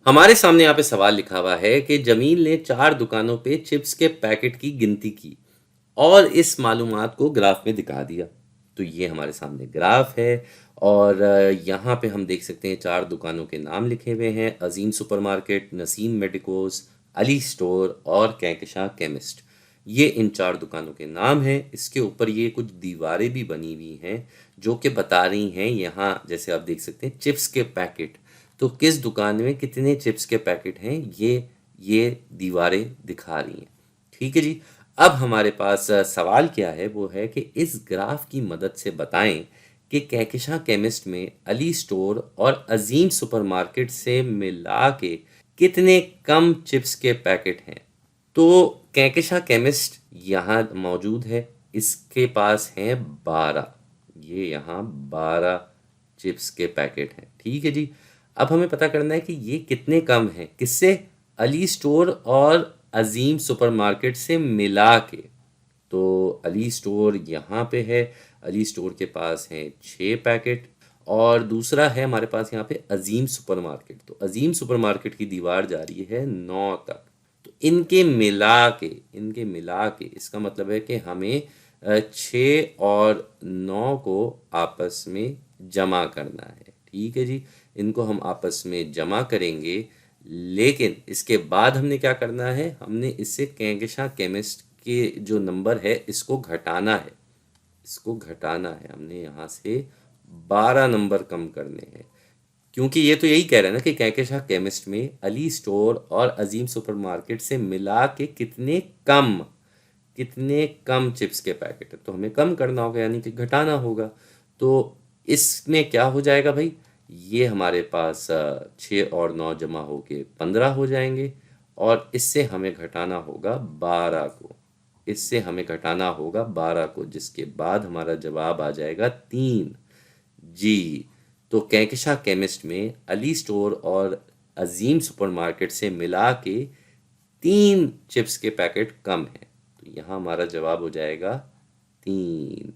हमारे सामने यहाँ पे सवाल लिखा हुआ है कि जमील ने 4 दुकानों पे चिप्स के पैकेट की गिनती की और इस मालूमात को ग्राफ में दिखा दिया। तो ये हमारे सामने ग्राफ है और यहाँ पे हम देख सकते हैं 4 दुकानों के नाम लिखे हुए हैं, Azeem supermarket, Naseem medicos, Ali store और कहकशां केमिस्ट। ये इन 4 दुकानों के नाम हैं। इसके ऊपर ये कुछ दीवारें भी बनी हुई हैं जो कि बता रही हैं, यहाँ जैसे आप देख सकते हैं चिप्स के पैकेट, तो किस दुकान में कितने चिप्स के पैकेट हैं ये दीवारें दिखा रही हैं। ठीक है जी। अब हमारे पास सवाल क्या है, वो है कि इस ग्राफ की मदद से बताएं कि कहकशां केमिस्ट में अली स्टोर और अजीम सुपरमार्केट से मिला के कितने कम चिप्स के पैकेट हैं। तो कहकशां केमिस्ट यहाँ मौजूद है, इसके पास हैं 12, ये यहाँ 12 चिप्स के पैकेट हैं। ठीक है जी। अब हमें पता करना है कि ये कितने कम हैं, किससे? अली स्टोर और अजीम सुपरमार्केट से मिला के। तो अली स्टोर यहाँ पे है, अली स्टोर के पास हैं 6 पैकेट और दूसरा है हमारे पास यहाँ पे अजीम सुपरमार्केट। तो अजीम सुपरमार्केट की दीवार जा रही है 9 तक। तो इनके मिला के इसका मतलब है कि हमें 6 और 9 को आपस में जमा करना है। ठीक है जी। इनको हम आपस में जमा करेंगे, लेकिन इसके बाद हमने क्या करना है, हमने इससे कहकशां केमिस्ट के जो नंबर है इसको घटाना है। इसको घटाना है, हमने यहाँ से 12 नंबर कम करने हैं, क्योंकि ये तो यही कह रहा है ना कि कहकशां केमिस्ट में अली स्टोर और अजीम सुपरमार्केट से मिला के कितने कम चिप्स के पैकेट है, तो हमें कम करना होगा यानी कि घटाना होगा। तो इसमें क्या हो जाएगा भाई, ये हमारे पास 6 और 9 जमा होके 15 हो जाएंगे और इससे हमें घटाना होगा 12 को, इससे हमें घटाना होगा 12 को, जिसके बाद हमारा जवाब आ जाएगा 3। जी। तो कहकशां केमिस्ट में अली स्टोर और अजीम सुपरमार्केट से मिला के 3 चिप्स के पैकेट कम है, तो यहाँ हमारा जवाब हो जाएगा 3।